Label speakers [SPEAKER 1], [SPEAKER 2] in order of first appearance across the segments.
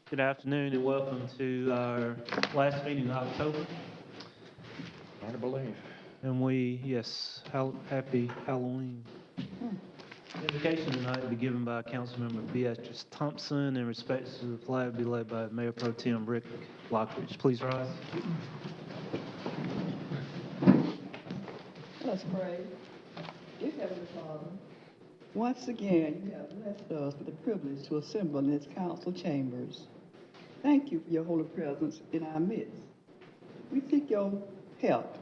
[SPEAKER 1] Good afternoon and welcome to our last meeting in October.
[SPEAKER 2] Hard to believe.
[SPEAKER 1] And happy Halloween. Invocation tonight will be given by Councilmember Beatrice Thompson, and respect to the flag be led by Mayor Pro Tem Rick Lockridge. Please rise.
[SPEAKER 3] Let's pray. Dear Heavenly Father, once again you have blessed us with the privilege to assemble in its council chambers. Thank you for your holy presence in our midst. We seek your help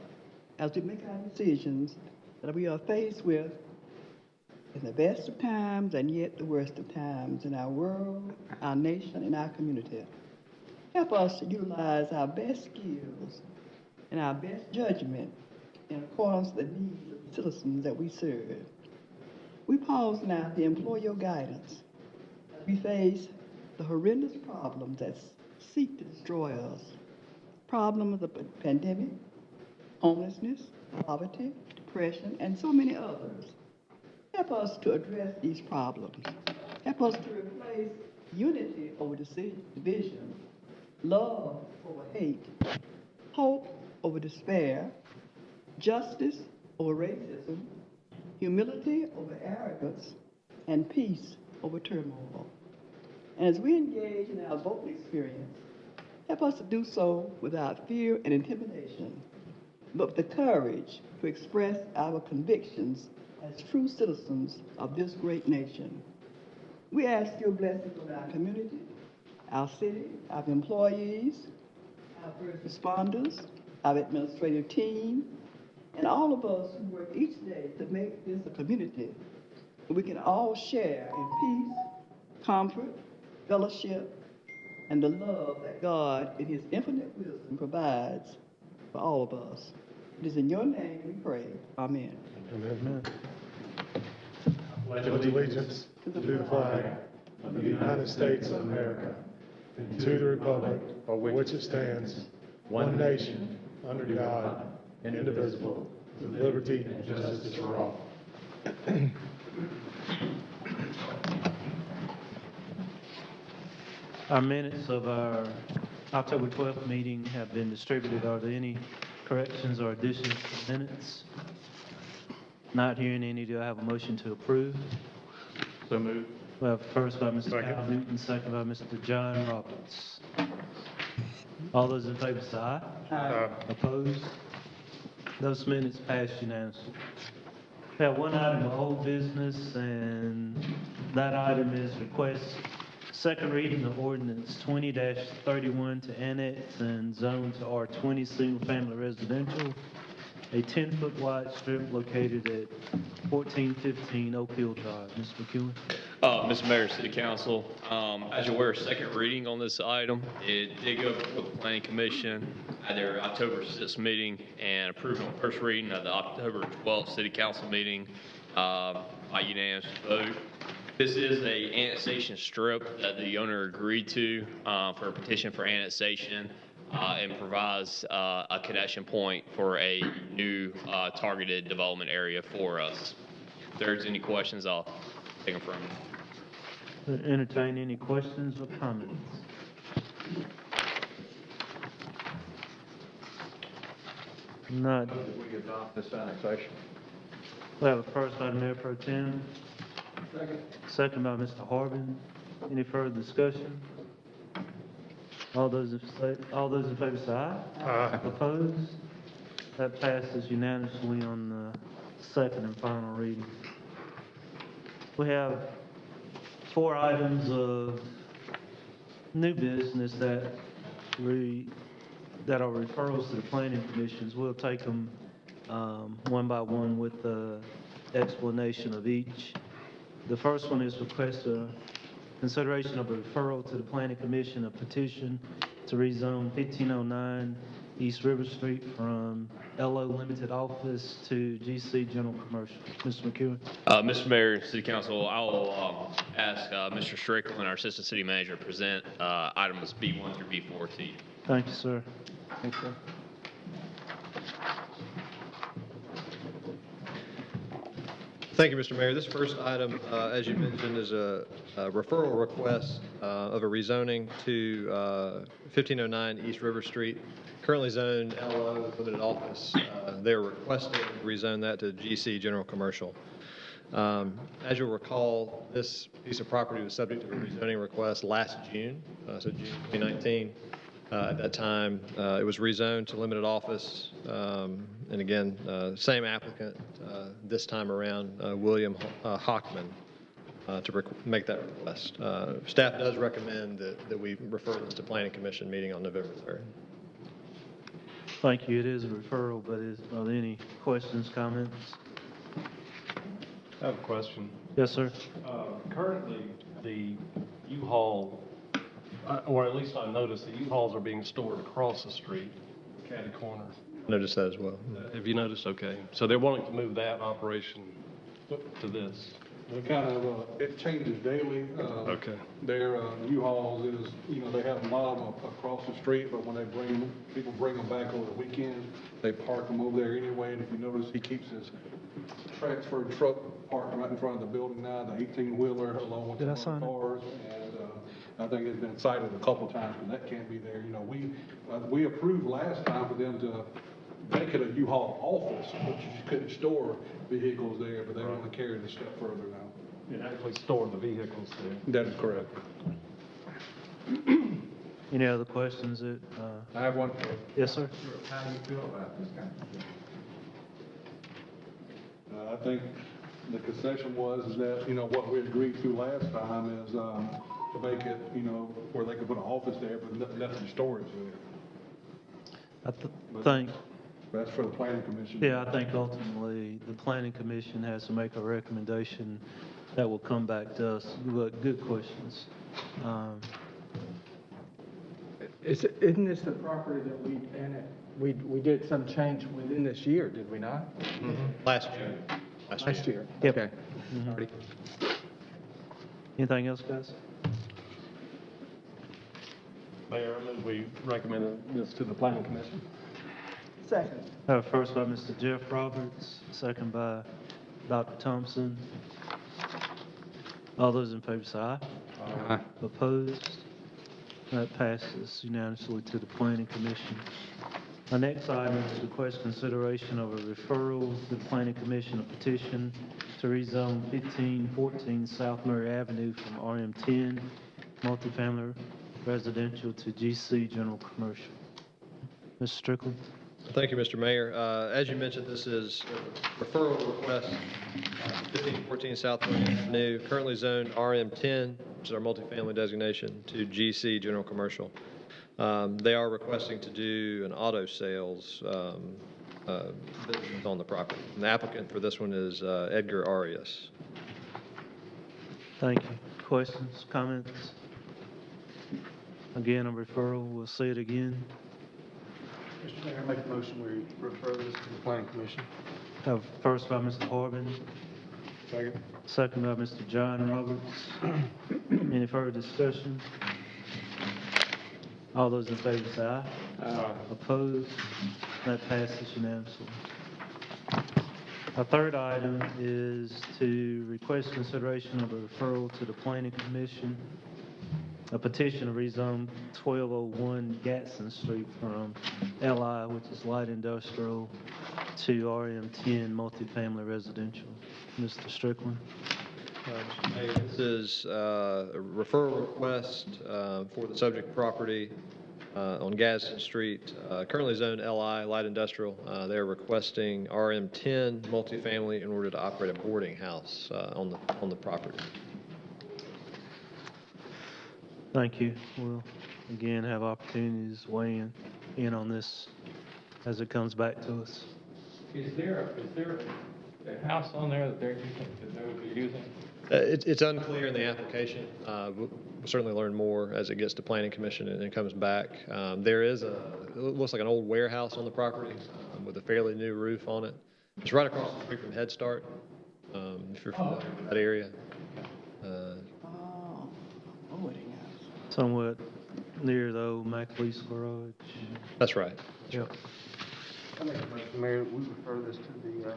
[SPEAKER 3] as we make our decisions that we are faced with in the best of times and yet the worst of times in our world, our nation, and our community. Help us to utilize our best skills and our best judgment in accordance with the needs of the citizens that we serve. We pause now to implore your guidance as we face the horrendous problems that seek to destroy us. Problems of the pandemic, homelessness, poverty, depression, and so many others. Help us to address these problems. Help us to replace unity over division, love over hate, hope over despair, justice over racism, humility over arrogance, and peace over turmoil. And as we engage in our voting experience, help us to do so without fear and intimidation, but with the courage to express our convictions as true citizens of this great nation. We ask your blessings on our community, our city, our employees, our first responders, our administrative team, and all of us who work each day to make this a community where we can all share in peace, comfort, fellowship, and the love that God, in his infinite wisdom, provides for all of us. It is in your name we pray. Amen.
[SPEAKER 2] Amen. Pledge allegiance to the flag of the United States of America and to the republic for which it stands, one nation, under God, indivisible, with liberty and justice for all.
[SPEAKER 1] Our minutes of our October 12th meeting have been distributed. Are there any corrections or additions to the minutes? Not hearing any, do I have a motion to approve?
[SPEAKER 2] So moved.
[SPEAKER 1] Well, first by Mr. Kyle Newton, second by Mr. John Roberts. All those in favor say aye.
[SPEAKER 3] Aye.
[SPEAKER 1] Opposed? Those minutes passed unanimously. We have one item of old business, and that item is request second reading of ordinance 20-31 to annex and zone to R20 single-family residential, a 10-foot wide strip located at 1415 Oak Hill Drive. Mr. McEwen.
[SPEAKER 4] Mr. Mayor, City Council, as you're aware, second reading on this item. It did go before the Planning Commission at their October 6th meeting and approved on first reading at the October 12th City Council meeting by unanimous vote. This is a annexation strip that the owner agreed to for a petition for annexation and provides a connection point for a new targeted development area for us. If there's any questions, I'll take them from you.
[SPEAKER 1] Entertain any questions or comments? Not.
[SPEAKER 2] We adopt this annexation.
[SPEAKER 1] We have a first by Mayor Pro Tem. Second by Mr. Harbin. Any further discussion? All those in favor say aye.
[SPEAKER 2] Aye.
[SPEAKER 1] Opposed? That passes unanimously on the second and final reading. We have 4 items of new business that are referrals to the planning commissions. We'll take them one by one with the explanation of each. The first one is request a consideration of a referral to the Planning Commission, a petition to rezone 1509 East River Street from LO Limited Office to GC General Commercial. Mr. McEwen.
[SPEAKER 4] Mr. Mayor, City Council, I will ask Mr. Strickland, our Assistant City Manager, to present items B1 through B4 to you.
[SPEAKER 1] Thank you, sir. Thank you.
[SPEAKER 5] Thank you, Mr. Mayor. This first item, as you mentioned, is a referral request of a rezoning to 1509 East River Street, currently zoned LO limited office. They're requesting to rezone that to GC General Commercial. As you'll recall, this piece of property was subject to a rezoning request last June, so June 2019. At that time, it was rezoned to limited office, and again, same applicant this time around, William Hockman, to make that request. Staff does recommend that we refer this to Planning Commission meeting on November 3rd.
[SPEAKER 1] Thank you. It is a referral, but are there any questions, comments?
[SPEAKER 6] I have a question.
[SPEAKER 1] Yes, sir.
[SPEAKER 6] Currently, the U-Haul, or at least I noticed the U-Hauls are being stored across the street, catty corner.
[SPEAKER 5] Notice that as well.
[SPEAKER 6] Have you noticed? Okay. So they're wanting to move that operation to this.
[SPEAKER 7] It kind of, it changes daily.
[SPEAKER 6] Okay.
[SPEAKER 7] Their U-Hauls is, they have a lot of them across the street, but when people bring them back over the weekend, they park them over there anyway. And if you notice, he keeps his transferred truck parked right in front of the building now, the 18-wheeler along with some cars. And I think it's been cited a couple times, and that can't be there. We approved last time for them to make it a U-Haul office, but you just couldn't store vehicles there, but they want to carry it a step further now.
[SPEAKER 6] And actually store the vehicles there.
[SPEAKER 7] That is correct.
[SPEAKER 1] Any other questions that,
[SPEAKER 8] I have one question.
[SPEAKER 1] yes, sir?
[SPEAKER 8] How do you feel about this kind of thing?
[SPEAKER 7] I think the concession was that, what we agreed to last time is to make it, where they could put an office there, but nothing storage there.
[SPEAKER 1] I think,
[SPEAKER 7] That's for the planning commission.
[SPEAKER 1] yeah, I think ultimately the planning commission has to make a recommendation that will come back to us. But good questions.
[SPEAKER 8] Isn't this the property that we did some change within this year, did we not?
[SPEAKER 5] Last year.
[SPEAKER 8] Last year?
[SPEAKER 1] Yep.
[SPEAKER 8] Okay.
[SPEAKER 1] Mhm. Anything else, guys?
[SPEAKER 6] Mayor, I move we recommend this to the Planning Commission.
[SPEAKER 3] Second.
[SPEAKER 1] First by Mr. Jeff Roberts, second by Dr. Thompson. All those in favor say aye.
[SPEAKER 8] Aye.
[SPEAKER 1] Opposed? That passes unanimously to the Planning Commission. Our next item is request consideration of a referral to the Planning Commission, a petition to rezone 1514 South Murray Avenue from RM10 multifamily residential to GC general commercial. Mr. Strickland?
[SPEAKER 5] Thank you, Mr. Mayor. As you mentioned, this is a referral request, 1514 South Murray Avenue, currently zoned RM10, which is our multifamily designation, to GC General Commercial. They are requesting to do an auto sales business on the property. And the applicant for this one is Edgar Arias.
[SPEAKER 1] Thank you. Questions, comments? Again, a referral. We'll say it again.
[SPEAKER 6] Mr. Mayor, make a motion we refer this to the Planning Commission.
[SPEAKER 1] First by Mr. Harbin,
[SPEAKER 6] Second.
[SPEAKER 1] second by Mr. John Roberts. Any further discussion? All those in favor say aye.
[SPEAKER 6] Aye.
[SPEAKER 1] Opposed? That passes unanimously. Our third item is to request consideration of a referral to the Planning Commission, a petition to rezone 1201 Gatson Street from LI, which is light industrial, to RM10 multifamily residential. Mr. Strickland?
[SPEAKER 5] This is a referral request for the subject property on Gadsden Street, currently zoned LI, light industrial. They're requesting RM10 multifamily in order to operate a boarding house on the property.
[SPEAKER 1] Thank you. We'll again have opportunities to weigh in on this as it comes back to us.
[SPEAKER 8] Is there a house on there that they would be using?
[SPEAKER 5] It's unclear in the application. We'll certainly learn more as it gets to Planning Commission and it comes back. There is it looks like an old warehouse on the property with a fairly new roof on it. It's right across the street from Head Start, if you're familiar with that area.
[SPEAKER 3] Boarding house.
[SPEAKER 1] Somewhat near the old McLeese garage.
[SPEAKER 5] That's right.
[SPEAKER 1] Yep.
[SPEAKER 8] I make a motion, Mayor, we refer this to the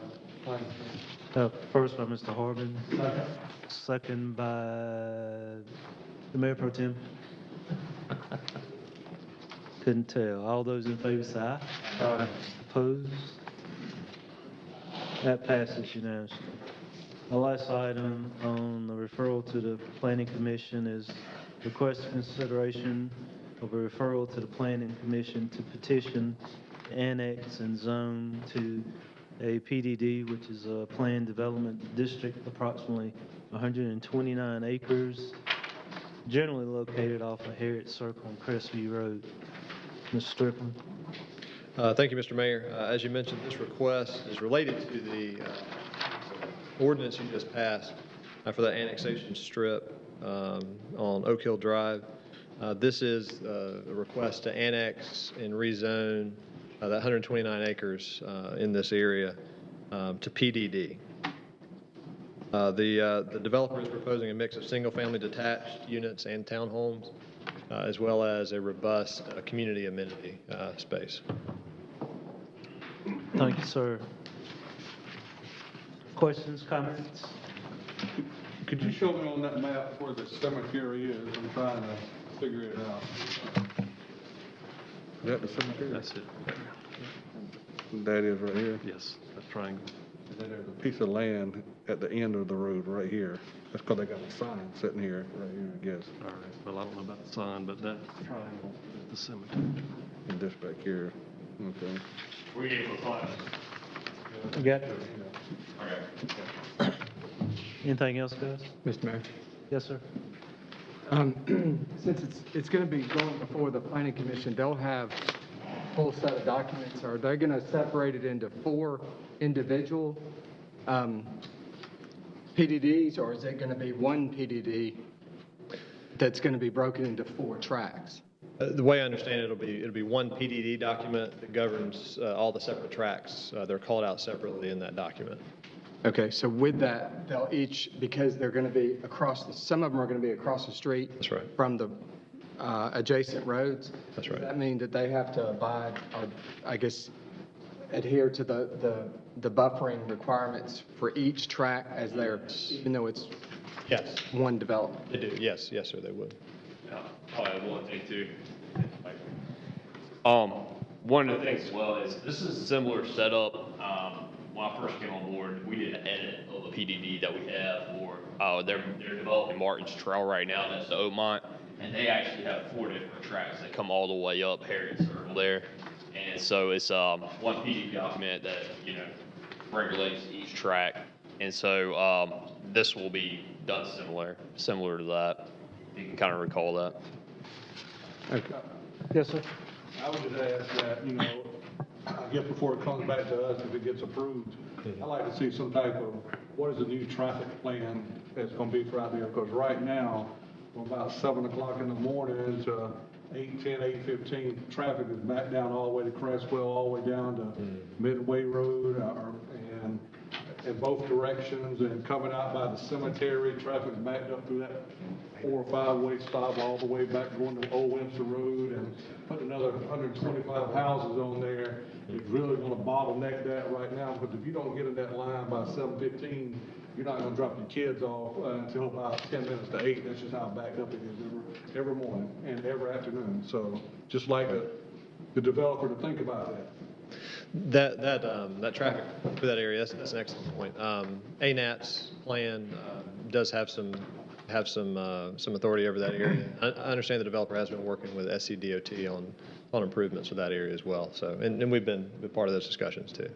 [SPEAKER 1] First by Mr. Harbin. Second by the Mayor Pro Tem. Couldn't tell. All those in favor say aye. Aye. Opposed? That passes unanimously. The last item on the referral to the Planning Commission is request consideration of a referral to the Planning Commission to petition, annex, and zone to a PDD, which is a Planned Development District, approximately 129 acres, generally located off of Harriet Circle and Crestview Road. Mr. Strickland.
[SPEAKER 5] Thank you, Mr. Mayor. As you mentioned, this request is related to the ordinance you just passed for the annexation strip on Oak Hill Drive. This is a request to annex and rezone that 129 acres in this area to PDD. The developer is proposing a mix of single-family detached units and townhomes, as well as a robust community amenity space.
[SPEAKER 1] Thank you, sir. Questions, comments?
[SPEAKER 7] Could you show me on that map where the cemetery is? I'm trying to figure it out.
[SPEAKER 6] Is that the cemetery? That's it.
[SPEAKER 7] That is right here.
[SPEAKER 6] Yes, that triangle.
[SPEAKER 7] And then there's a piece of land at the end of the road right here. That's because they got a sign sitting here, right here, I guess.
[SPEAKER 6] All right, well, I don't know about the sign, but that triangle is the cemetery.
[SPEAKER 7] And this back here, okay.
[SPEAKER 4] We gave a class.
[SPEAKER 1] You got it?
[SPEAKER 4] Okay.
[SPEAKER 1] Anything else, guys?
[SPEAKER 8] Mr. Mayor.
[SPEAKER 1] Yes, sir.
[SPEAKER 8] Since it's going to be going before the Planning Commission, they'll have a full set of documents. Are they going to separate it into 4 individual PDDs, or is it going to be one PDD that's going to be broken into 4 tracks?
[SPEAKER 5] The way I understand it, it'll be one PDD document that governs all the separate tracks. They're called out separately in that document.
[SPEAKER 8] Okay, so with that, they'll each, because they're going to be some of them are going to be across the street.
[SPEAKER 5] That's right.
[SPEAKER 8] From the adjacent roads.
[SPEAKER 5] That's right.
[SPEAKER 8] Does that mean that they have to abide, or I guess, adhere to the buffering requirements for each track as they're, even though it's
[SPEAKER 5] Yes.
[SPEAKER 8] one development?
[SPEAKER 5] They do. Yes, sir, they would.
[SPEAKER 4] I'll add one thing too. One of the things as well is this is a similar setup. When I first came on board, we did an edit of a PDD that we have for, they're developing Martin's Trail right now. That's the Oakmont. And they actually have 4 different tracks that come all the way up Harriet Circle there. And so it's one PDD document that, regulates each track. And so this will be done similar to that. You can kind of recall that.
[SPEAKER 8] Okay.
[SPEAKER 1] Yes, sir.
[SPEAKER 7] I would just ask that, I guess before it comes back to us, if it gets approved, I'd like to see some type of, what is the new traffic plan that's gonna be for out there? Because right now, from about 7 o'clock in the morning to 8:10, 8:15, traffic is back down all the way to Creswell, all the way down to Midway Road, and in both directions, and coming out by the cemetery, traffic's backed up through that 4 or 5-way stop all the way back going to Old Windsor Road, and putting another 125 houses on there is really gonna bottleneck that right now, because if you don't get in that line by 7:15, you're not gonna drop your kids off until about 10 minutes to 8. That's just how backed up it is every morning and every afternoon. So just like the developer to think about that.
[SPEAKER 5] That traffic for that area, that's an excellent point. ANAT's plan does have some authority over that area. I understand the developer has been working with SCDOT on improvements for that area as well. So, and we've been part of those discussions too.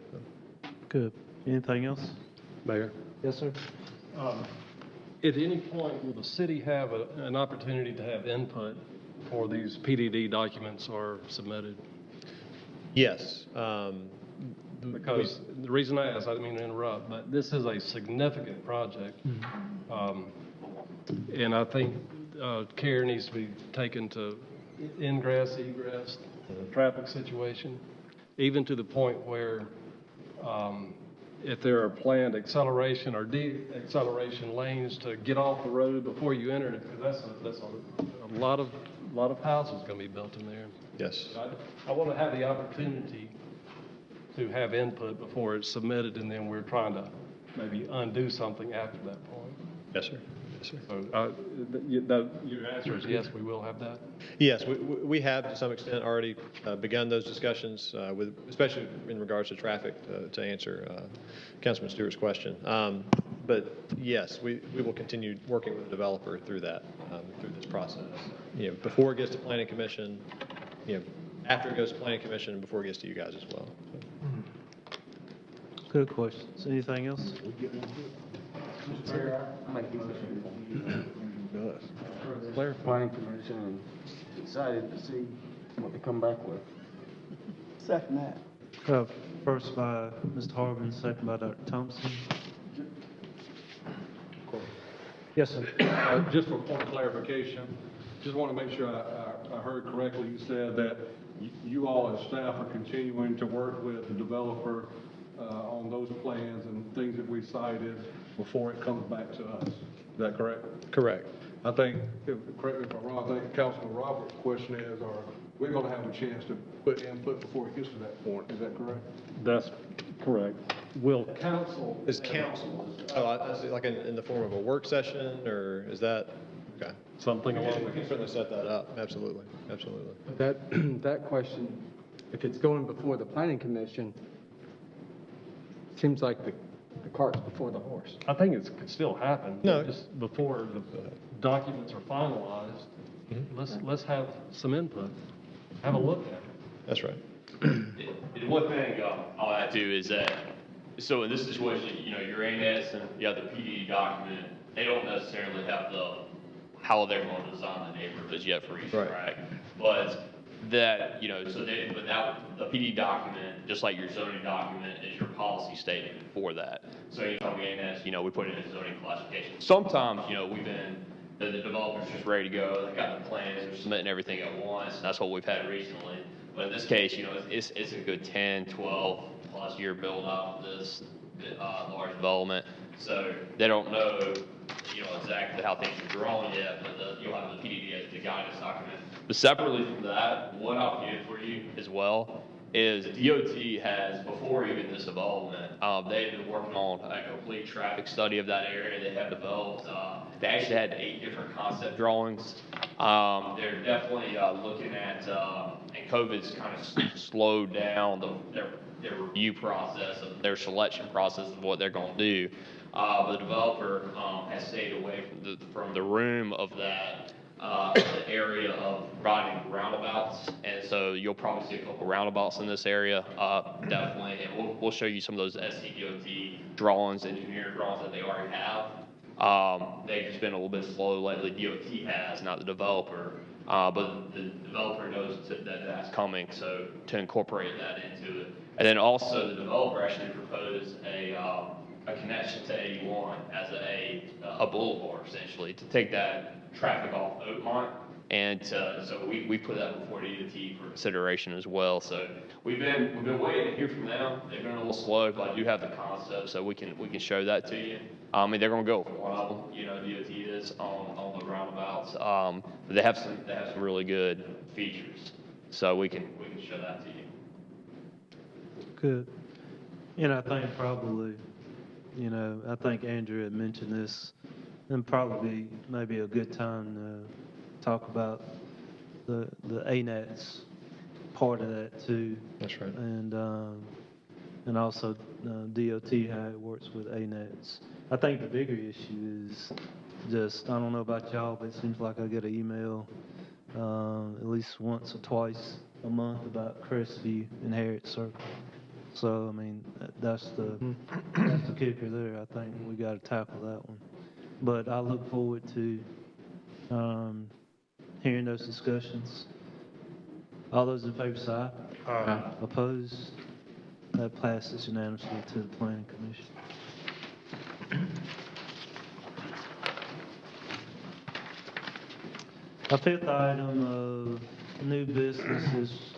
[SPEAKER 1] Good. Anything else?
[SPEAKER 6] Mayor?
[SPEAKER 1] Yes, sir.
[SPEAKER 6] At any point, will the city have an opportunity to have input before these PDD documents are submitted?
[SPEAKER 5] Yes.
[SPEAKER 6] Because the reason I ask, I didn't mean to interrupt, but this is a significant project. And I think care needs to be taken to ingress, egress, traffic situation, even to the point where if there are planned acceleration or de-acceleration lanes to get off the road before you enter it, because that's a lot of houses going to be built in there.
[SPEAKER 5] Yes.
[SPEAKER 6] I want to have the opportunity to have input before it's submitted, and then we're trying to maybe undo something after that point.
[SPEAKER 5] Yes, sir. Yes, sir.
[SPEAKER 6] So your answer is yes, we will have that?
[SPEAKER 5] Yes, we have to some extent already begun those discussions, especially in regards to traffic, to answer Councilman Stewart's question. But yes, we will continue working with the developer through that, through this process. Before it gets to Planning Commission, after it goes to Planning Commission, and before it gets to you guys as well.
[SPEAKER 1] Good questions. Anything else?
[SPEAKER 9] Planning Commission, and excited to see what they come back with.
[SPEAKER 3] Second that.
[SPEAKER 1] First by Mr. Harbin, second by Dr. Thompson. Yes, sir.
[SPEAKER 7] Just for point of clarification, just want to make sure I heard correctly. You said that you all as staff are continuing to work with the developer on those plans and things that we cited before it comes back to us. Is that correct?
[SPEAKER 5] Correct.
[SPEAKER 7] I think, correct me if I'm wrong, I think Councilman Roberts' question is, are we going to have a chance to put input before it gets to that point? Is that correct?
[SPEAKER 6] That's correct. Will
[SPEAKER 7] Council.
[SPEAKER 5] Is council, I see, like in the form of a work session, or is that, okay.
[SPEAKER 6] something along
[SPEAKER 5] We can certainly set that up, absolutely, absolutely.
[SPEAKER 8] That question, if it's going before the Planning Commission, seems like the cart's before the horse.
[SPEAKER 6] I think it could still happen.
[SPEAKER 5] No.
[SPEAKER 6] Just before the documents are finalized, let's have some input. Have a look at it.
[SPEAKER 5] That's right.
[SPEAKER 4] And one thing I'll add to is that, so in this situation, your ANS and you have the PD document, they don't necessarily have how they're going to design the neighborhoods yet for each
[SPEAKER 5] Right.
[SPEAKER 4] track. But that, the PD document, just like your zoning document, is your policy statement for that. So anytime we ANS, we put it in zoning classification. Sometimes, the developer's just ready to go, they've got the plans, they're submitting everything at once. That's what we've had recently. But in this case, it's a good 10, 12 plus year build up of this large development. So they don't know, exactly how things are growing yet, but you'll have the PDD as the guidance document. But separately from that, what I'll get for you as well is DOT has, before even this development, they've been working on a complete traffic study of that area. They have developed, they actually had 8 different concept drawings. They're definitely looking at, and COVID's kind of slowed down their review process, of their selection process of what they're going to do. The developer has stayed away from the room of that, the area of riding roundabouts, and so you'll probably see a couple roundabouts in this area, definitely, and we'll show you some of those SCDOT drawings, engineering drawings that they already have. They've just been a little bit slow lately. DOT has, not the developer, but the developer knows that that's coming, so to incorporate that into it. And then also the developer actually proposed a connection to 81 as a boulevard, essentially, to take that traffic off Oakmont. And so we put that before DOT for consideration as well. So we've been waiting to hear from them. They've been a little slow, but I do have the concept, so we can show that to you. I mean, they're going to go with one of them. DOT is on the roundabouts. But they have some really good features, so we can show that to you.
[SPEAKER 1] Good. I think probably, I think Andrew had mentioned this, and probably maybe a good time to talk about the ANATS part of that too.
[SPEAKER 5] That's right.
[SPEAKER 1] And also DOT, how it works with ANATS. I think the bigger issue is just, I don't know about y'all, but it seems like I get an email at least once or twice a month about Crestview and Harriet Circle. So, I mean, that's the kicker there. I think we got to tackle that one. But I look forward to hearing those discussions. All those in favor say aye. Aye. Opposed? That passes unanimously to the Planning Commission. Our 5th item of new business is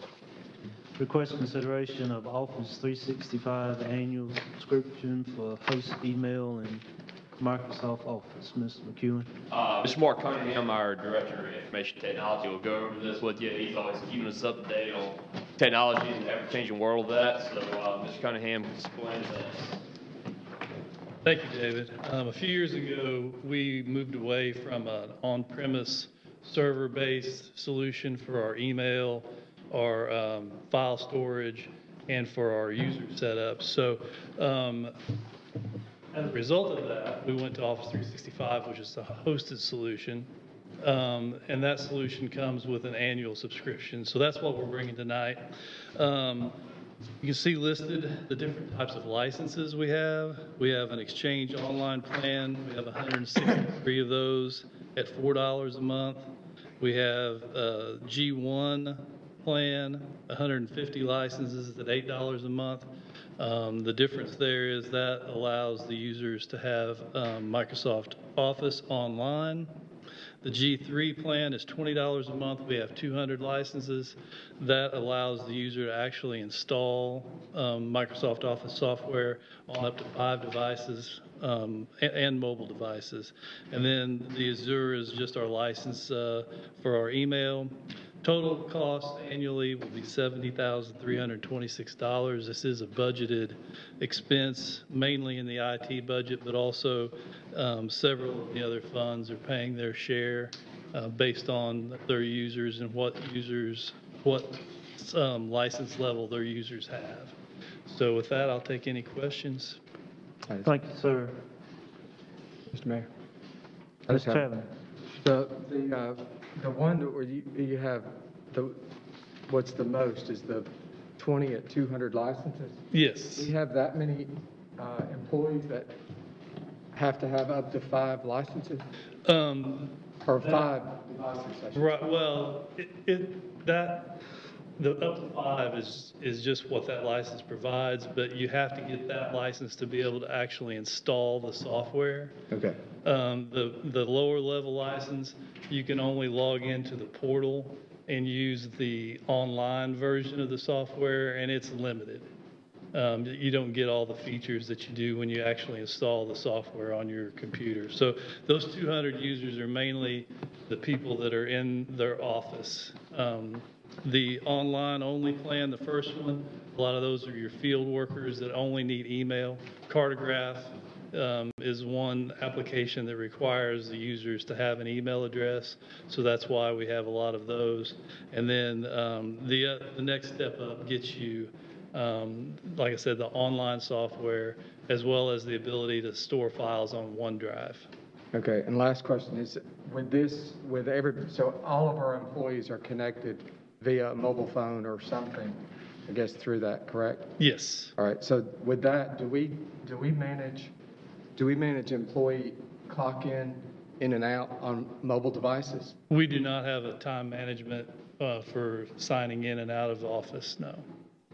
[SPEAKER 1] request consideration of Office 365 annual subscription for host email and Microsoft Office. Mr. McEwen.
[SPEAKER 4] Mr. Mark Cunningham, our Director of Information Technology, will go over this with you. He's always keeping us up to date on technology and the ever-changing world of that. So Mr. Cunningham can explain that.
[SPEAKER 10] Thank you, David. A few years ago, we moved away from an on-premise server-based solution for our email, our file storage, and for our user setup. So as a result of that, we went to Office 365, which is a hosted solution. And that solution comes with an annual subscription. So that's what we're bringing tonight. You can see listed the different types of licenses we have. We have an Exchange Online plan. We have 163 of those at $4 a month. We have a G1 plan, 150 licenses at $8 a month. The difference there is that allows the users to have Microsoft Office online. The G3 plan is $20 a month. We have 200 licenses. That allows the user to actually install Microsoft Office software on up to 5 devices and mobile devices. And then the Azure is just our license for our email. Total cost annually will be $70,326. This is a budgeted expense, mainly in the IT budget, but also several of the other funds are paying their share based on their users and what license level their users have. So with that, I'll take any questions.
[SPEAKER 1] Thank you, sir.
[SPEAKER 8] Mr. Mayor.
[SPEAKER 1] Mr. Chairman.
[SPEAKER 8] The one where you have what's the most is the 20 at 200 licenses?
[SPEAKER 10] Yes.
[SPEAKER 8] Do you have that many employees that have to have up to 5 licenses? Or 5 devices?
[SPEAKER 10] Right. Well, the up to 5 is just what that license provides, but you have to get that license to be able to actually install the software.
[SPEAKER 8] Okay.
[SPEAKER 10] The lower level license, you can only log into the portal and use the online version of the software, and it's limited. You don't get all the features that you do when you actually install the software on your computer. So those 200 users are mainly the people that are in their office. The online only plan, the first one, a lot of those are your field workers that only need email. Cartograph is one application that requires the users to have an email address. So that's why we have a lot of those. And then the next step up gets you, like I said, the online software, as well as the ability to store files on OneDrive.
[SPEAKER 8] Okay, and last question is, so all of our employees are connected via a mobile phone or something, I guess, through that, correct?
[SPEAKER 10] Yes.
[SPEAKER 8] All right, so with that, do we manage employee clock in and out on mobile devices?
[SPEAKER 10] We do not have a time management for signing in and out of the office, no.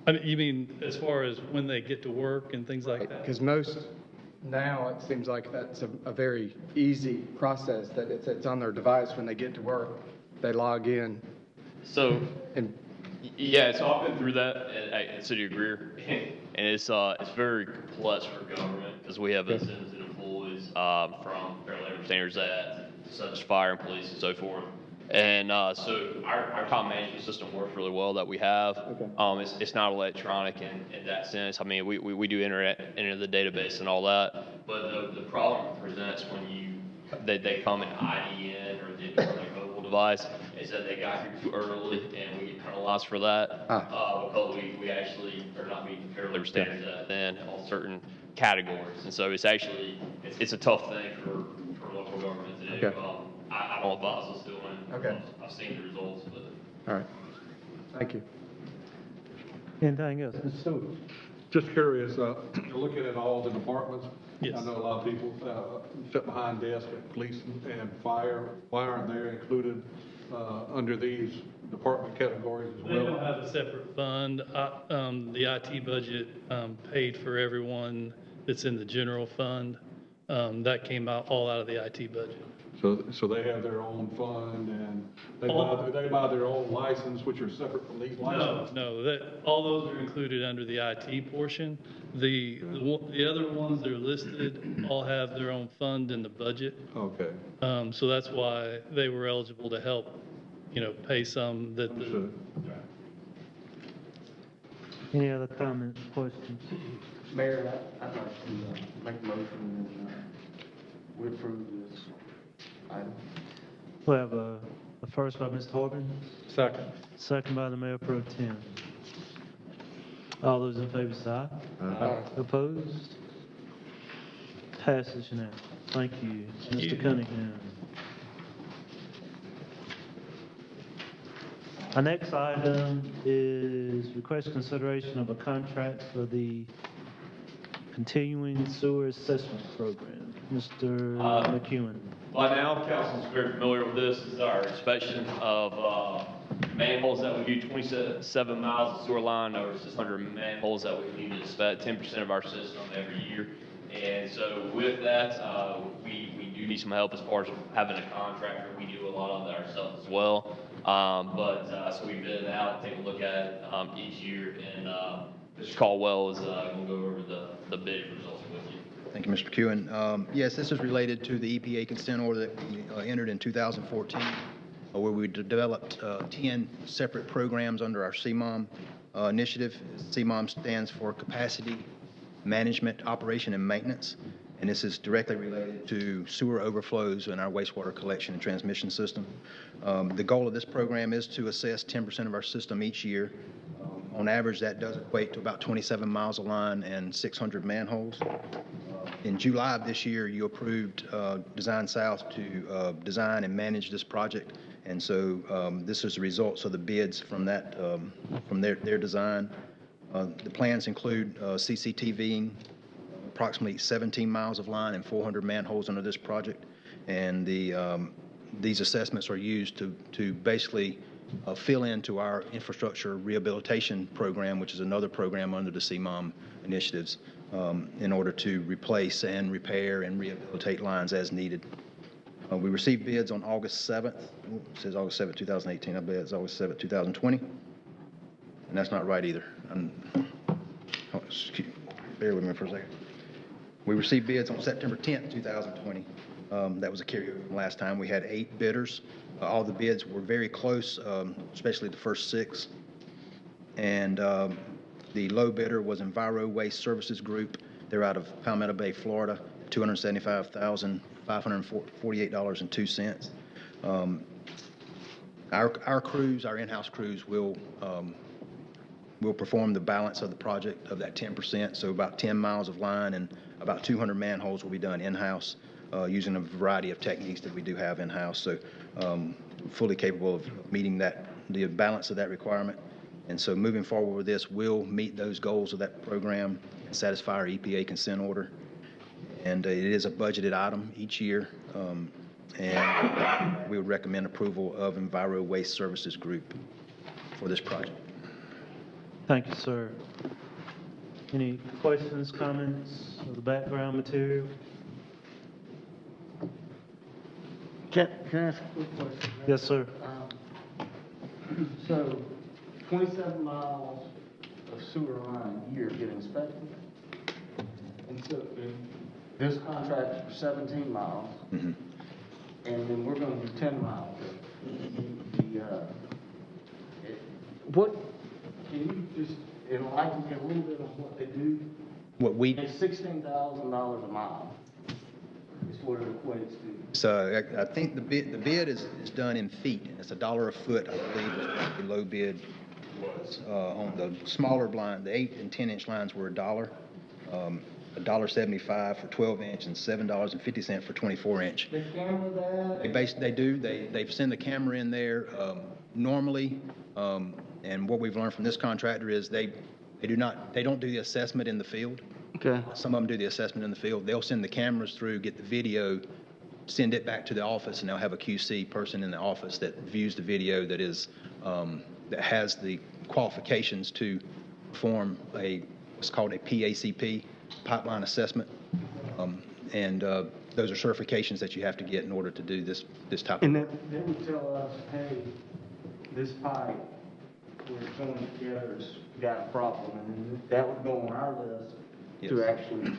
[SPEAKER 10] I mean, you mean as far as when they get to work and things like that?
[SPEAKER 8] Because now it seems like that's a very easy process, that it's on their device when they get to work, they log in.
[SPEAKER 4] So,
[SPEAKER 8] And
[SPEAKER 4] yeah, so I've been through that at City of Greer, and it's very complex for government because we have citizens and employees from Fair Labor Standards Act, such fire and police and so forth. And so our time management system works really well that we have.
[SPEAKER 8] Okay.
[SPEAKER 4] It's not electronic in that sense. I mean, we do enter the database and all that, but the problem presents when they come and ID in or they do their mobile device is that they got here too early and we get penalized for that because we actually are not meeting Fair Labor Standards then on certain categories. And so it's a tough thing for local government to do.
[SPEAKER 8] Okay.
[SPEAKER 4] I don't advise us doing it.
[SPEAKER 8] Okay.
[SPEAKER 4] I've seen the results, but.
[SPEAKER 8] all right, thank you.
[SPEAKER 1] Anything else? Mr. Stewart?
[SPEAKER 7] Just curious, you're looking at all the departments.
[SPEAKER 10] Yes.
[SPEAKER 7] I know a lot of people sit behind desks at police and fire. Why aren't they included under these department categories as
[SPEAKER 10] They don't
[SPEAKER 7] well?
[SPEAKER 10] have a separate fund. The IT budget paid for everyone that's in the general fund. That came all out of the IT budget.
[SPEAKER 7] So they have their own fund and they buy their own license, which are separate from these licenses?
[SPEAKER 10] No, all those are included under the IT portion. The other ones that are listed all have their own fund in the budget.
[SPEAKER 7] Okay.
[SPEAKER 10] So that's why they were eligible to help, pay some that.
[SPEAKER 7] Understood.
[SPEAKER 1] Any other comments, questions?
[SPEAKER 9] Mayor, I'd like to make a motion and we approve this item.
[SPEAKER 1] We have a first by Mr. Horgan,
[SPEAKER 7] Second.
[SPEAKER 1] second by the Mayor Pro Tem. All those in favor say aye.
[SPEAKER 7] Aye.
[SPEAKER 1] Opposed? Passes unanimously. Thank you, Mr. Cunningham. Our next item is request consideration of a contract for the continuing sewer assessment program. Mr. McEwen.
[SPEAKER 4] By now, council's very familiar with this. This is our inspection of manholes that we do, 27 miles of sewer line, over 600 manholes that we need to inspect, 10% of our system every year. And so with that, we do need some help as far as having a contractor. We do a lot of that ourselves as well. So we bid it out, take a look at it each year, and Mr. Caldwell is going to go over the bid results with you.
[SPEAKER 11] Thank you, Mr. McEwen. Yes, this is related to the EPA consent order that we entered in 2014, where we developed 10 separate programs under our CMOM initiative. CMOM stands for Capacity Management, Operation, and Maintenance, and this is directly related to sewer overflows in our wastewater collection and transmission system. The goal of this program is to assess 10% of our system each year. On average, that does equate to about 27 miles of line and 600 manholes. In July of this year, you approved Design South to design and manage this project, and so this is the results of the bids from that from their design. The plans include CCTVing approximately 17 miles of line and 400 manholes under this project, and these assessments are used to basically fill into our infrastructure rehabilitation program, which is another program under the CMOM initiatives, in order to replace and repair and rehabilitate lines as needed. We received bids on August 7th. It says August 7th, 2018. I bet it's August 7th, 2020. And that's not right either. Bear with me for a second. We received bids on September 10th, 2020. That was a carryover from last time. We had 8 bidders. All the bids were very close, especially the first 6. And the low bidder was Enviro Waste Services Group. They're out of Palmetto Bay, Florida, $275,548.02. Our crews, our in-house crews, will perform the balance of the project of that 10%. So about 10 miles of line and about 200 manholes will be done in-house using a variety of techniques that we do have in-house. So fully capable of meeting the balance of that requirement. And so moving forward with this, we'll meet those goals of that program and satisfy our EPA consent order. And it is a budgeted item each year. And we would recommend approval of Enviro Waste Services Group for this project.
[SPEAKER 1] Thank you, sir. Any questions, comments of the background material?
[SPEAKER 9] Can I ask a quick question?
[SPEAKER 1] Yes, sir.
[SPEAKER 9] So 27 miles of sewer line a year get inspected? And so this contract is for 17 miles,
[SPEAKER 11] Mm-hmm.
[SPEAKER 9] and then we're going to do 10 miles. What, can you just enlighten me a little bit on what they do?
[SPEAKER 11] What we
[SPEAKER 9] It's $16,000 a mile is what it equates to.
[SPEAKER 11] So I think the bid is done in feet, and it's $1 a foot, I believe, is what the low bid was. On the smaller blind, the 8 and 10-inch lines were $1, $1.75 for 12-inch, and $7.50 for 24-inch.
[SPEAKER 9] They camera that?
[SPEAKER 11] They send the camera in there normally, and what we've learned from this contractor is they don't do the assessment in the field.
[SPEAKER 9] Okay.
[SPEAKER 11] Some of them do the assessment in the field. They'll send the cameras through, get the video, send it back to the office, and they'll have a QC person in the office that views the video that is that has the qualifications to perform what's called a PACP, pipeline assessment, and those are certifications that you have to get in order to do this type of.
[SPEAKER 9] And they would tell us, hey, this pipe where it's going together has got a problem, and that would go on our list to actually.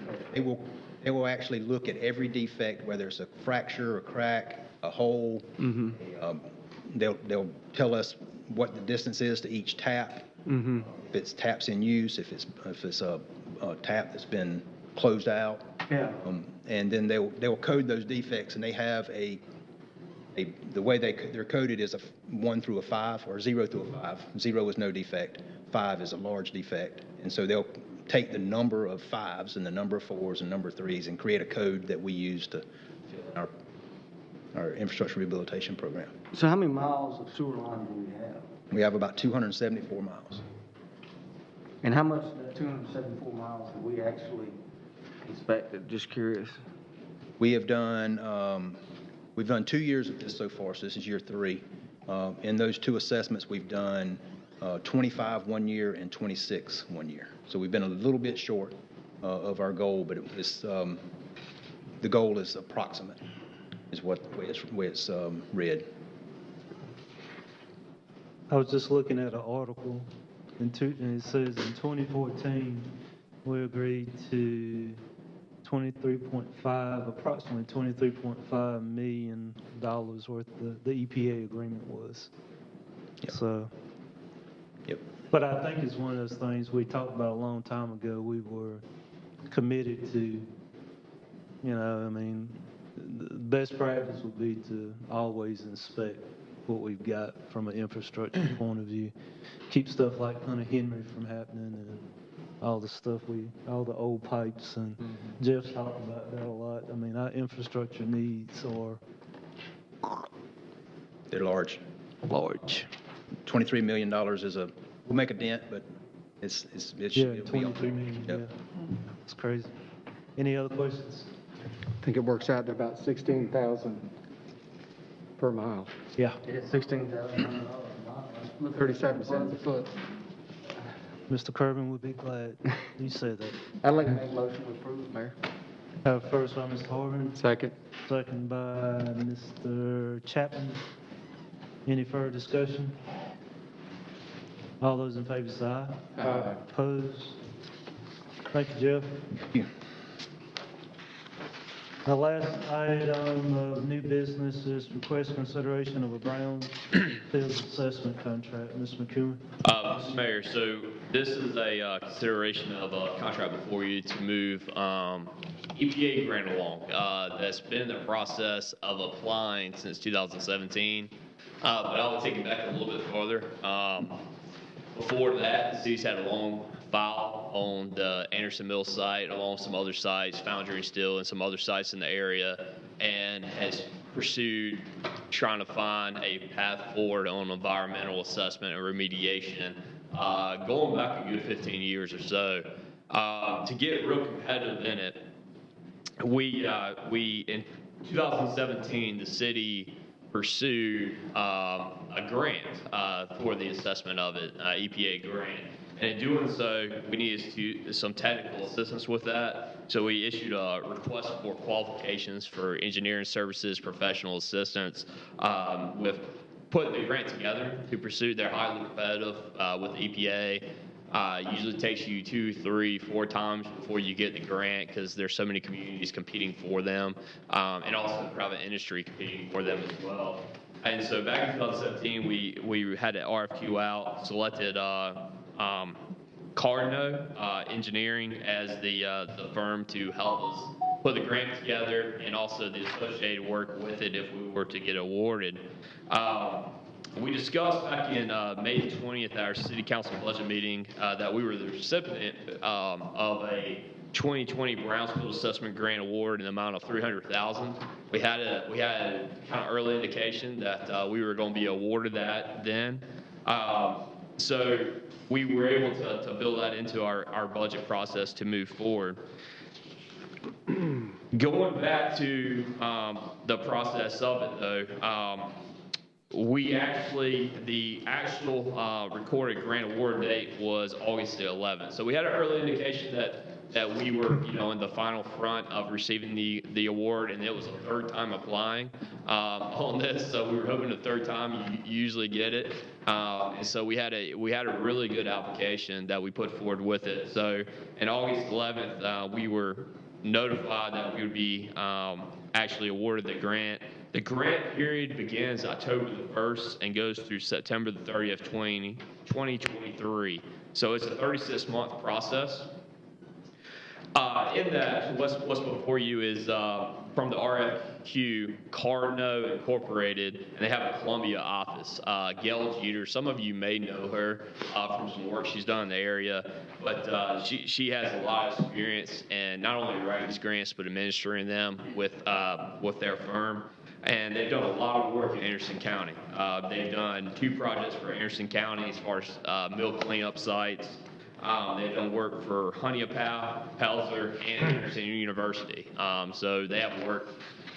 [SPEAKER 11] They will actually look at every defect, whether it's a fracture, a crack, a hole. Mm-hmm. They'll tell us what the distance is to each tap. If it's taps in use, if it's a tap that's been closed out.
[SPEAKER 9] Yeah.
[SPEAKER 11] And then they will code those defects, and they have the way they're coded is a 1 through a 5 or 0 through a 5. 0 is no defect, 5 is a large defect. And so they'll take the number of 5s and the number of 4s and number of 3s and create a code that we use to fill in our infrastructure rehabilitation program.
[SPEAKER 9] So how many miles of sewer line do we have?
[SPEAKER 11] We have about 274 miles.
[SPEAKER 9] And how much of that 274 miles have we actually inspected? Just curious.
[SPEAKER 11] We have done, we've done 2 years of this so far, so this is year 3. In those 2 assessments, we've done 25 one year and 26 one year. So we've been a little bit short of our goal, but the goal is approximate, is the way it's read.
[SPEAKER 1] I was just looking at an article, and it says in 2014, we agreed to approximately $23.5 million worth the EPA agreement was.
[SPEAKER 11] Yep.
[SPEAKER 1] So.
[SPEAKER 11] Yep.
[SPEAKER 1] But I think it's one of those things we talked about a long time ago. We were committed to, I mean, the best practice would be to always inspect what we've got from an infrastructure point of view. Keep stuff like Hunter Henry from happening and all the old pipes, and Jeff's talked about that a lot. I mean, our infrastructure needs are...
[SPEAKER 11] They're large.
[SPEAKER 1] Large.
[SPEAKER 11] $23 million we'll make a dent, but it should be
[SPEAKER 1] 23 million,
[SPEAKER 11] Yep.
[SPEAKER 1] yeah. It's crazy. Any other questions?
[SPEAKER 8] I think it works out to about 16,000 per mile.
[SPEAKER 1] Yeah.
[SPEAKER 9] Yeah, $16,000.
[SPEAKER 8] 37 cents a foot.
[SPEAKER 1] Mr. Kirby would be glad you said that.
[SPEAKER 8] I'd like to make a motion to approve, Mayor.
[SPEAKER 1] First by Mr. Harvin,
[SPEAKER 8] Second.
[SPEAKER 1] second by Mr. Chapman. Any further discussion? All those in favor say aye.
[SPEAKER 8] Aye.
[SPEAKER 1] Opposed? Thank you, Jeff.
[SPEAKER 11] Thank you.
[SPEAKER 1] The last item of new business is request consideration of a Brownsville assessment contract. Ms. McCoon?
[SPEAKER 4] Mr. Mayor, so this is a consideration of a contract before you to move EPA grant along. That's been in the process of applying since 2017. But I'll take it back a little bit farther. Before that, the city's had a long file on the Anderson Mill site, along with some other sites, Foundry and Steel, and some other sites in the area, and has pursued trying to find a path forward on environmental assessment and remediation, going back a good 15 years or so. To get real competitive in it, we in 2017, the city pursued a grant for the assessment of it, EPA grant. And in doing so, we needed some technical assistance with that. So we issued a request for qualifications for engineering services, professional assistants, with putting the grant together to pursue. They're highly competitive with the EPA. Usually takes you 2, 3, 4 times before you get the grant because there's so many communities competing for them, and also the private industry competing for them as well. And so back in 2017, we had an RFQ out, selected Cardno Engineering as the firm to help us put the grant together and also the associated work with it if we were to get awarded. We discussed back in May 20th at our city council budget meeting that we were the recipient of a 2020 Brownsville assessment grant award in the amount of $300,000. We had a kind of early indication that we were going to be awarded that then. So we were able to build that into our budget process to move forward. Going back to the process of it, though, the actual recorded grant award date was August the 11th. So we had an early indication that we were, in the final front of receiving the award, and it was the third time applying on this. So we were hoping the third time you usually get it. And so we had a really good application that we put forward with it. So in August 11th, we were notified that we would be actually awarded the grant. The grant period begins October the 1st and goes through September the 30th, 2023. So it's a 36-month process. In that, what's before you is from the RFQ, Carno Incorporated, and they have a Columbia office. Gail Jeter, some of you may know her from some work she's done in the area, but she has a lot of experience in not only writing these grants, but administering them with their firm. And they've done a lot of work in Anderson County. They've done 2 projects for Anderson County as far as mill cleanup sites. They've done work for Honeyapau, Pelzer, and Anderson University. So they have work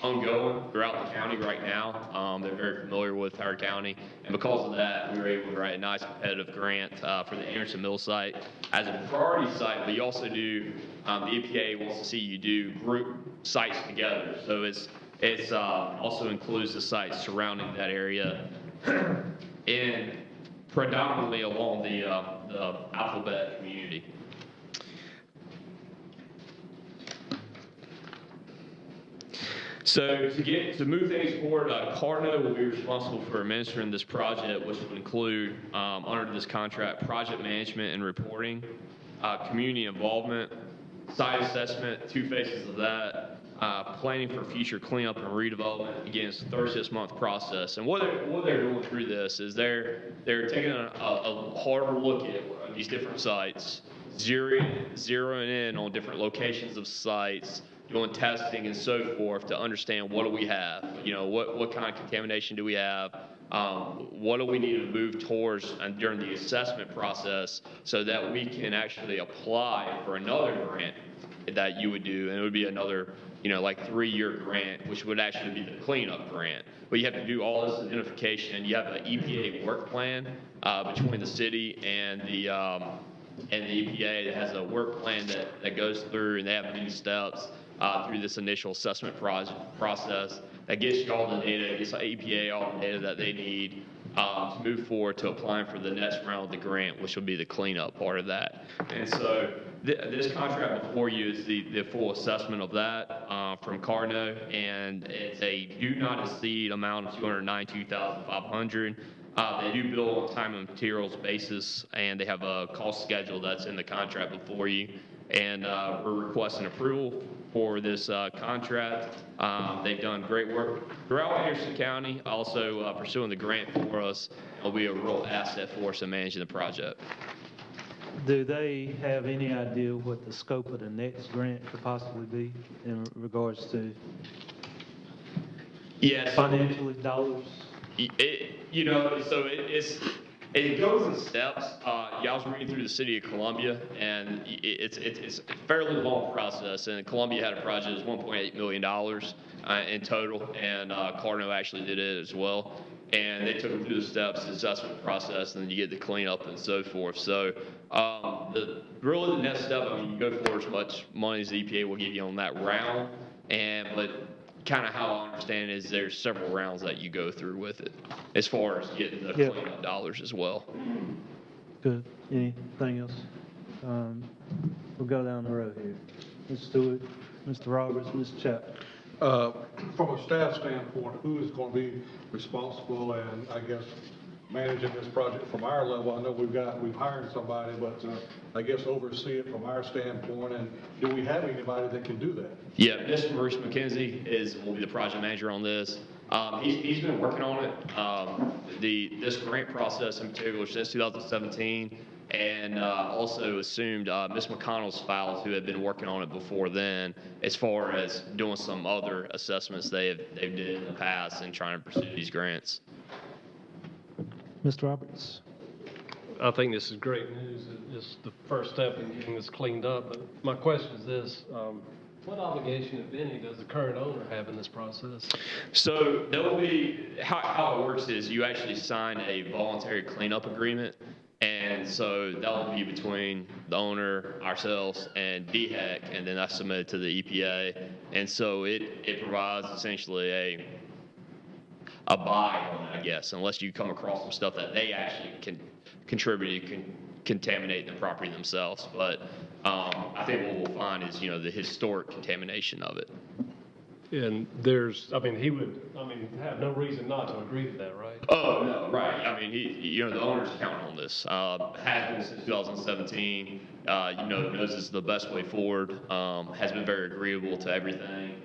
[SPEAKER 4] ongoing throughout the county right now. They're very familiar with Howard County. And because of that, we were able to write a nice competitive grant for the Anderson Mill site as a priority site. But you also do, the EPA wants to see you do group sites together. So it's also includes the sites surrounding that area and predominantly along the Alphabet community. So to move things forward, Carno will be responsible for administering this project, which would include, under this contract, project management and reporting, community involvement, site assessment, 2 phases of that, planning for future cleanup and redevelopment. Again, it's a 36-month process. And what they're doing through this is they're taking a harder look at these different sites, zeroing in on different locations of sites, doing testing and so forth to understand what do we have, what kind of contamination do we have, what do we need to move towards during the assessment process so that we can actually apply for another grant that you would do, and it would be another, like 3-year grant, which would actually be the cleanup grant. But you have to do all this identification. You have an EPA work plan between the city and the EPA that has a work plan that goes through, and they have many steps through this initial assessment process that gets you all the data, gets the EPA all the data that they need to move forward to applying for the next round of the grant, which will be the cleanup part of that. And so this contract before you is the full assessment of that from Carno, and it's a do not exceed amount of $292,500. They do bill on time and materials basis, and they have a cost schedule that's in the contract before you. And we're requesting approval for this contract. They've done great work throughout Anderson County, also pursuing the grant for us. It'll be a real asset for us in managing the project.
[SPEAKER 1] Do they have any idea what the scope of the next grant could possibly be in regards to financially dollars?
[SPEAKER 4] It goes in steps. I was reading through the city of Columbia, and it's a fairly long process. And Columbia had a project that was $1.8 million in total, and Carno actually did it as well. And they took them through the steps, the assessment process, and then you get the cleanup and so forth. So really the next step, you go for as much money as the EPA will give you on that round, but kind of how I understand it is there's several rounds that you go through with it as far as getting the cleanup dollars as well.
[SPEAKER 1] Good. Anything else? We'll go down the road here. Ms. Stewart, Mr. Roberts, Ms. Chapter.
[SPEAKER 7] From a staff standpoint, who is going to be responsible and, I guess, managing this project from our level? I know we've hired somebody, but I guess oversee it from our standpoint. And do we have anybody that can do that?
[SPEAKER 4] Yeah, Mr. Maurice McKenzie will be the project manager on this. He's been working on it, this grant process in particular since 2017, and also assumed Ms. McConnell's files, who had been working on it before then, as far as doing some other assessments they've did in the past and trying to pursue these grants.
[SPEAKER 1] Mr. Roberts.
[SPEAKER 6] I think this is great news. It's the first step in getting this cleaned up. But my question is this. What obligation, if any, does the current owner have in this process?
[SPEAKER 4] So there will be, how it works is you actually sign a voluntary cleanup agreement. And so that will be between the owner, ourselves, and DHEC, and then that's submitted to the EPA. And so it provides essentially a buy on it, I guess, unless you come across some stuff that they actually can contribute, contaminate the property themselves. But I think what we'll find is, the historic contamination of it.
[SPEAKER 6] And he would, have no reason not to agree to that, right?
[SPEAKER 4] Oh, no, right. I mean, the owner's counting on this. Has been since 2017. Knows this is the best way forward. Has been very agreeable to everything.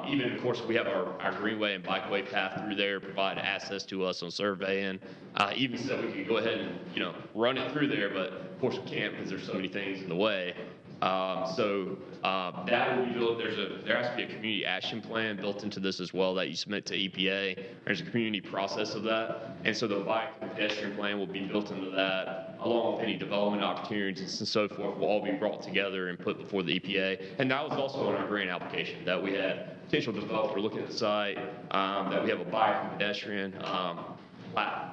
[SPEAKER 4] Even, of course, we have our greenway and bikeway path through there, provide access to us on surveying. Even said we could go ahead and, run it through there, but of course we can't because there's so many things in the way. That will be built. There has to be a community action plan built into this as well that you submit to EPA. There's a community process of that, and so the bike and pedestrian plan will be built into that, along with any development opportunities and so forth. Will all be brought together and put before the EPA. And that was also in our grant application that we had potential developer looking at the site, that we have a bike and pedestrian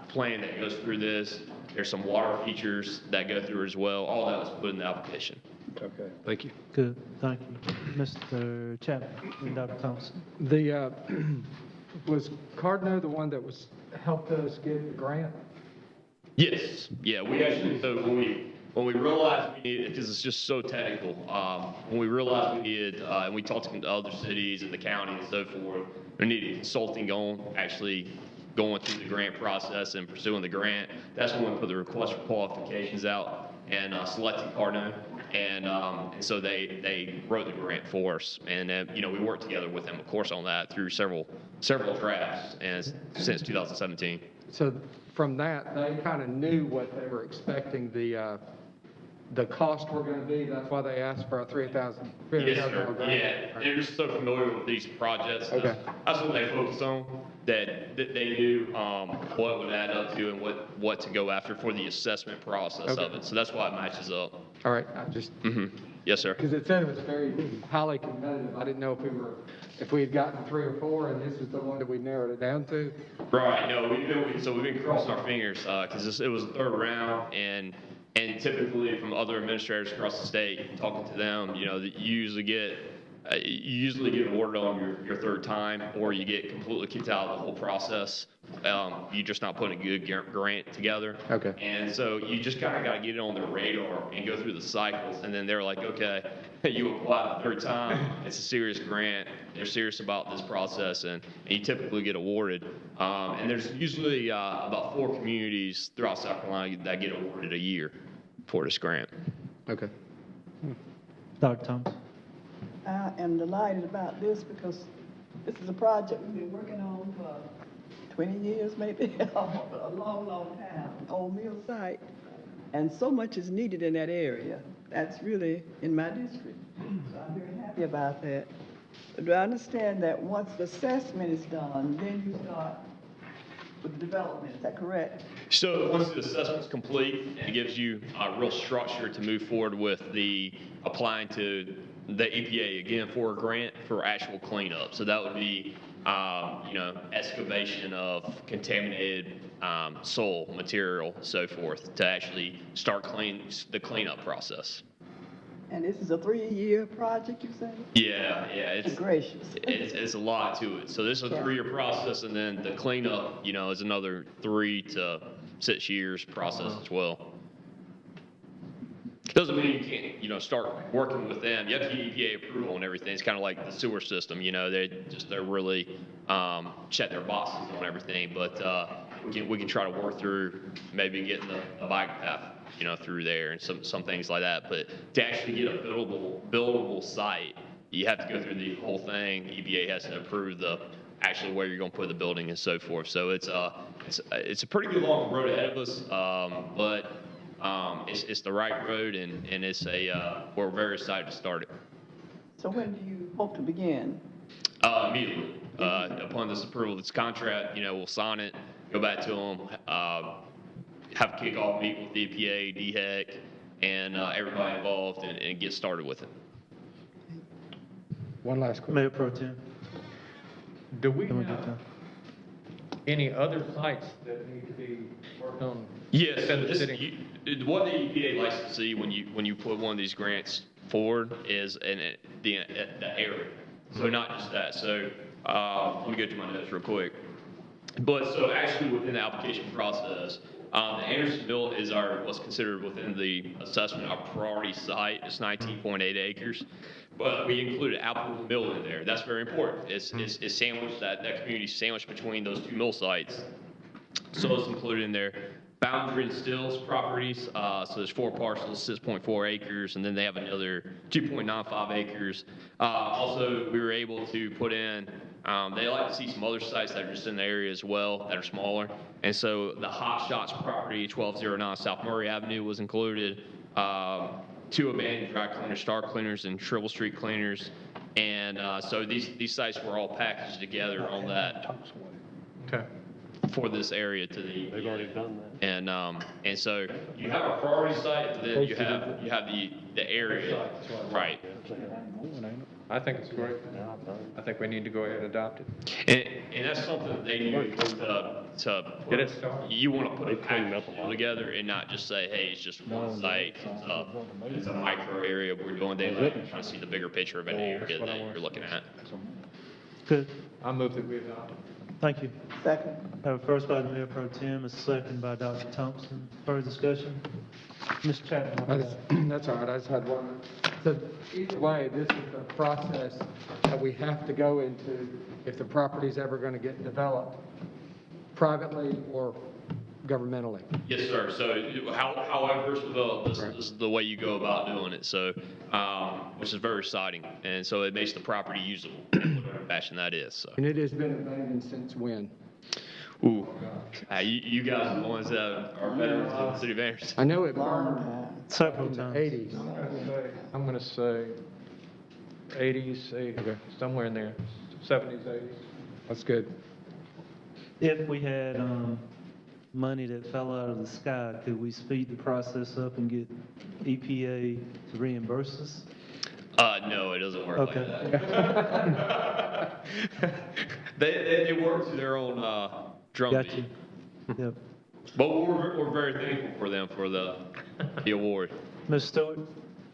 [SPEAKER 4] plan that goes through this. There's some water features that go through as well. All that was put in the application.
[SPEAKER 6] Okay, thank you.
[SPEAKER 1] Good, thank you. Mr. Chapman and Dr. Thompson.
[SPEAKER 8] Was Cardno the one that helped us get the grant?
[SPEAKER 4] Yes, yeah, we actually, so when we realized we needed, because it's just so technical, when we realized we needed, and we talked to other cities and the county and so forth, we needed consulting actually going through the grant process and pursuing the grant. That's when we put the request for qualifications out and selected Cardno. And so they wrote the grant for us, and we worked together with them, of course, on that through several drafts, and since 2017.
[SPEAKER 8] So from that, they kind of knew what they were expecting the cost were going to be. That's why they asked for a $3,000.
[SPEAKER 4] Yes, sir. Yeah, they're just so familiar with these projects.
[SPEAKER 8] Okay.
[SPEAKER 4] That's what they focused on. That they knew what it would add up to and what to go after for the assessment process of it. So that's why it matches up.
[SPEAKER 8] All right. I just
[SPEAKER 4] Yes, sir.
[SPEAKER 8] because it said it was very highly competitive. I didn't know if we had gotten 3 or 4, and this is the one that we narrowed it down to.
[SPEAKER 4] Right. No, we've been crossing our fingers because it was the third round, and typically from other administrators across the state, talking to them, that you usually get awarded on your third time, or you get completely kicked out of the whole process. You're just not putting a good grant together.
[SPEAKER 8] Okay.
[SPEAKER 4] And so you just kind of got to get it on their radar and go through the cycles, and then they're like, okay, you apply the third time. It's a serious grant. They're serious about this process, and you typically get awarded. And there's usually about 4 communities throughout South Carolina that get awarded a year for this grant.
[SPEAKER 8] Okay.
[SPEAKER 1] Dr. Thompson.
[SPEAKER 3] I am delighted about this because this is a project we've been working on for 20 years, maybe, a long, long time, Old Mill site. And so much is needed in that area. That's really in my district. So I'm very happy about that. But do I understand that once the assessment is done, then you start with the development? Is that correct?
[SPEAKER 4] So once the assessment's complete, it gives you a real structure to move forward with applying to the EPA again for a grant for actual cleanup. So that would be, excavation of contaminated soil material, so forth, to actually start the cleanup process.
[SPEAKER 3] And this is a 3-year project, you say?
[SPEAKER 4] Yeah, it's
[SPEAKER 3] Gracious.
[SPEAKER 4] It's a lot to it. So this is a 3-year process, and then the cleanup, is another 3 to 6 years process as well. Doesn't mean you can't, start working with them. You have to get EPA approval and everything. It's kind of like the sewer system, they're really check their boxes on everything. But we can try to work through maybe getting the bike path, through there and some things like that. But to actually get a buildable site, you have to go through the whole thing. EPA has to approve actually where you're going to put the building and so forth. So it's a pretty good long road ahead of us, but it's the right road, and we're very excited to start it.
[SPEAKER 3] So when do you hope to begin?
[SPEAKER 4] Immediately. Upon this approval of this contract, we'll sign it, go back to them, have a kickoff meeting with the EPA, DHEC, and everybody involved, and get started with it.
[SPEAKER 8] One last question.
[SPEAKER 1] Mayor Pro Tem.
[SPEAKER 9] Do we have any other sites that need to be worked on?
[SPEAKER 4] Yes, what the EPA likes to see when you put one of these grants forward is the area. So not just that. So let me go to my notes real quick. But so actually within the application process, The Anderson Mill is what's considered within the assessment our priority site. It's 19.8 acres. But we included Apple Mill in there. That's very important. It's sandwiched, that community sandwiched between those two mill sites. So it's included in there. Boundary and Stills properties, so there's 4 parcels, 6.4 acres, and then they have another 2.95 acres. Also, we were able to put in, they like to see some other sites that are just in the area as well that are smaller. And so the Hot Shots property, 1209 South Murray Avenue was included. 2 abandoned dry cleaners, Star Cleaners, and Shrivel Street Cleaners. And so these sites were all packaged together on that.
[SPEAKER 7] Okay.
[SPEAKER 4] For this area to the.
[SPEAKER 6] They've already done that.
[SPEAKER 4] And so you have a priority site, but then you have the area, right?
[SPEAKER 5] I think it's great. I think we need to go ahead and adopt it.
[SPEAKER 4] And that's something that they need to
[SPEAKER 5] Get it started.
[SPEAKER 4] you want to put a package together and not just say, hey, it's just one site, it's a micro area we're doing daylight, trying to see the bigger picture of an area that you're looking at.
[SPEAKER 1] Good,
[SPEAKER 5] I move that we adopt it.
[SPEAKER 1] thank you.
[SPEAKER 3] Second.
[SPEAKER 1] Have a first by the Mayor Pro Tem, a second by Dr. Thompson. Further discussion? Mr. Chapman.
[SPEAKER 8] That's all right, I just had one. So either way, this is the process that we have to go into if the property's ever going to get developed, privately or governmentally.
[SPEAKER 4] Yes, sir. So however it's developed, this is the way you go about doing it. So, which is very exciting. And so it makes the property usable in whatever fashion that is. So.
[SPEAKER 8] And it has been abandoned since when?
[SPEAKER 4] Ooh, you guys are the ones that are veterans of the city of Anderson.
[SPEAKER 8] I know it burned
[SPEAKER 1] Several
[SPEAKER 8] in the
[SPEAKER 1] times.
[SPEAKER 8] 80s.
[SPEAKER 5] I'm going to say 80s, somewhere in there, 70s, 80s.
[SPEAKER 8] That's good.
[SPEAKER 1] If we had money that fell out of the sky, could we speed the process up and get EPA to reimburse us?
[SPEAKER 4] No, it doesn't work
[SPEAKER 1] Okay.
[SPEAKER 4] like that. they work to their own drum
[SPEAKER 1] Got you.
[SPEAKER 4] beat.
[SPEAKER 1] Yep.
[SPEAKER 4] But we're very thankful for them for the award.
[SPEAKER 1] Ms. Stewart?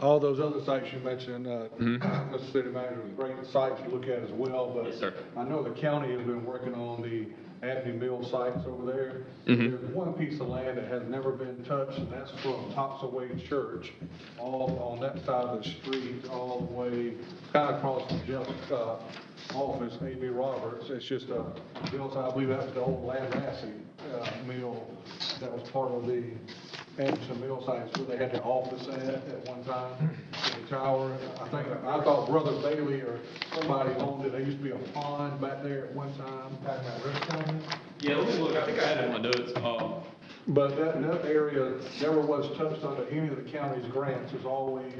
[SPEAKER 7] All those other sites you mentioned, Mr. City Manager, was great sites to look at as well, but
[SPEAKER 4] Yes, sir.
[SPEAKER 7] I know the county has been working on the Avenue Mill sites over there.
[SPEAKER 4] Mhm.
[SPEAKER 7] There's one piece of land that has never been touched, and that's from Topsaway Church, all on that side of the street, all the way, kind of across from Jeff's office, A.B. Roberts. It's just a, I believe that's the old Landrassy mill that was part of the Anderson Mill sites where they had their office at one time, the tower. I thought Brother Bailey or somebody owned it. There used to be a pond back there at one time.
[SPEAKER 4] Yeah, let me look. I think I had it in my notes.
[SPEAKER 7] But that area never was touched under any of the county's grants. It's always,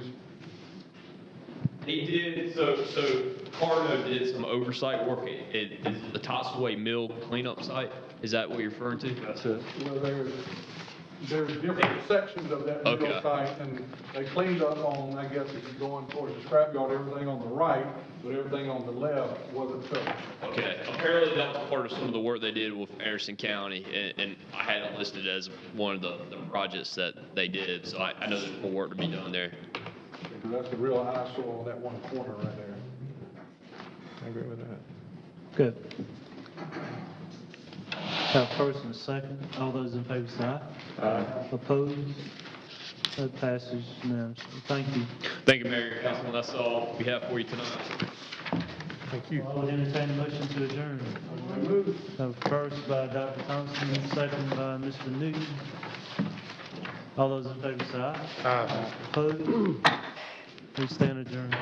[SPEAKER 4] He did, so Carno did some oversight work at the Tossaway Mill cleanup site. Is that what you're referring to?
[SPEAKER 6] That's it.
[SPEAKER 7] there's different sections of that mill
[SPEAKER 4] Okay.
[SPEAKER 7] site, and they cleaned up on, I guess, if you're going towards the scrapyard, everything on the right, but everything on the left wasn't touched.
[SPEAKER 4] Okay, apparently that was part of some of the work they did with Anderson County, and I had it listed as one of the projects that they did, so I know there's more work to be done there.
[SPEAKER 7] Because that's the real eyesore on that one corner right there.
[SPEAKER 5] I agree with that.
[SPEAKER 1] Good. Have first and second. All those in favor say aye. Aye. Opposed? That passes unanimously. Thank you.
[SPEAKER 4] Thank you, Mayor and Councilman. That's all we have for you tonight.
[SPEAKER 1] Thank you. I would entertain a motion to adjourn. Have first by Dr. Thompson, second by Mr. Newton. All those in favor say aye. Aye. Opposed? We stand adjourned.